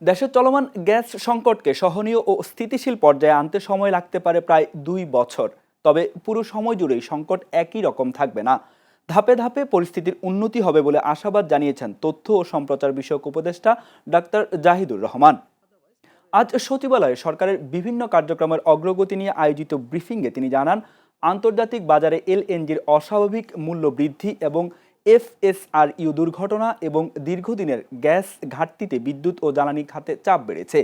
দেশের চলমান গ্যাস সংকটকে সহনীয় ও স্থিতিশীল পর্যায়ে আনতে সময় লাগতে পারে প্রায় 2 বছর। তবে পুরো সময় জুড়েই সংকট একই রকম থাকবে না। ধাপে ধাপে পরিস্থিতির উন্নতি হবে বলে আশাবাদ জানিয়েছেন তথ্য ও সম্প্রচার বিষয়ক উপদেষ্টা ডাক্তার জাহিদুর রহমান। আজ সচিবালয়ে সরকারের বিভিন্ন কার্যক্রমের অগ্রগতি নিয়ে আয়োজিত ব্রিফিংয়ে তিনি জানান, আন্তর্জাতিক বাজারে এলএনজির অস্বাভাবিক মূল্য বৃদ্ধি এবং এফএসআরইউ দুর্ঘটনা এবং দীর্ঘদিনের গ্যাস ঘাটতিতে বিদ্যুৎ ও জ্বালানি খাতে চাপ বেড়েছে।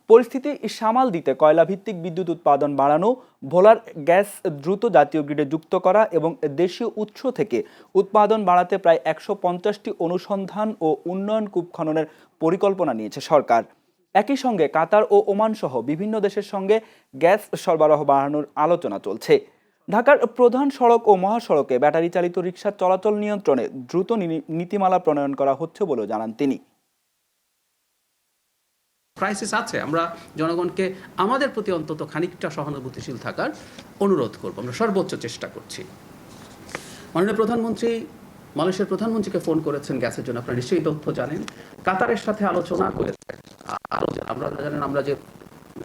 পরিস্থিতি সামাল দিতে কয়লাভিত্তিক বিদ্যুৎ উৎপাদন বাড়ানো, ভোলার গ্যাস দ্রুত জাতীয় গ্রিডে যুক্ত করা এবং দেশীয় উৎস থেকে উৎপাদন বাড়াতে প্রায় 150টি অনুসন্ধান ও উন্নয়ন কূপ খননের পরিকল্পনা নিয়েছে সরকার। একই সঙ্গে কাতার ও ওমান সহ বিভিন্ন দেশের সঙ্গে গ্যাস সরবরাহ বাড়ানোর আলোচনা চলছে। ঢাকার প্রধান সড়ক ও মহাসড়কে ব্যাটারি চালিত রিকশা চলাচল নিয়ন্ত্রণে দ্রুত নীতিমালা প্রণয়ন করা হচ্ছে বলেও জানান তিনি। ক্রাইসিস আছে, আমরা জনগণকে আমাদের প্রতি অন্তত খানিকটা সহানুভূতিশীল থাকার অনুরোধ করব। আমরা সর্বোচ্চ চেষ্টা করছি। মাননীয় প্রধানমন্ত্রী মালয়েশিয়ার প্রধানমন্ত্রীকে ফোন করেছেন গ্যাসের জন্য, আপনারা নিশ্চয়ই তথ্য জানেন। কাতারের সাথে আলোচনা করেছেন। আমরা জানেন আমরা যে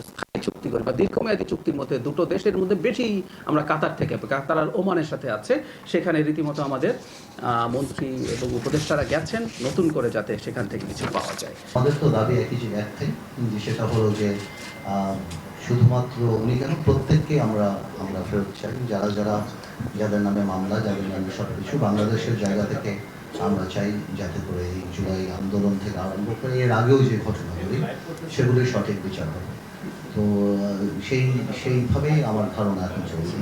স্থায়ী চুক্তি করি বা দীর্ঘমেয়াদী চুক্তির মধ্যে দুটো দেশের মধ্যে বেশি আমরা কাতার আর ওমানের সাথে আছে, সেখানে রীতিমতো আমাদের মন্ত্রী এবং উপদেষ্টারা গেছেন নতুন করে যাতে সেখান থেকে কিছু পাওয়া যায়। আমাদের তো দাবি একই যে একটাই, যে সেটা হলো যে শুধুমাত্র উনি কেন প্রত্যেককে আমরা ফেরত চাই, যাদের নামে মামলা, যাদের নামে সব কিছু বাংলাদেশের জায়গা থেকে আমরা চাই যাতে করে এই জুলাই আন্দোলন থেকে আরম্ভ করে এর আগেও যে ঘটনাগুলি সেগুলি সঠিক বিচার হবে। তো সেইভাবেই আমার ধারণা এখন চলছে।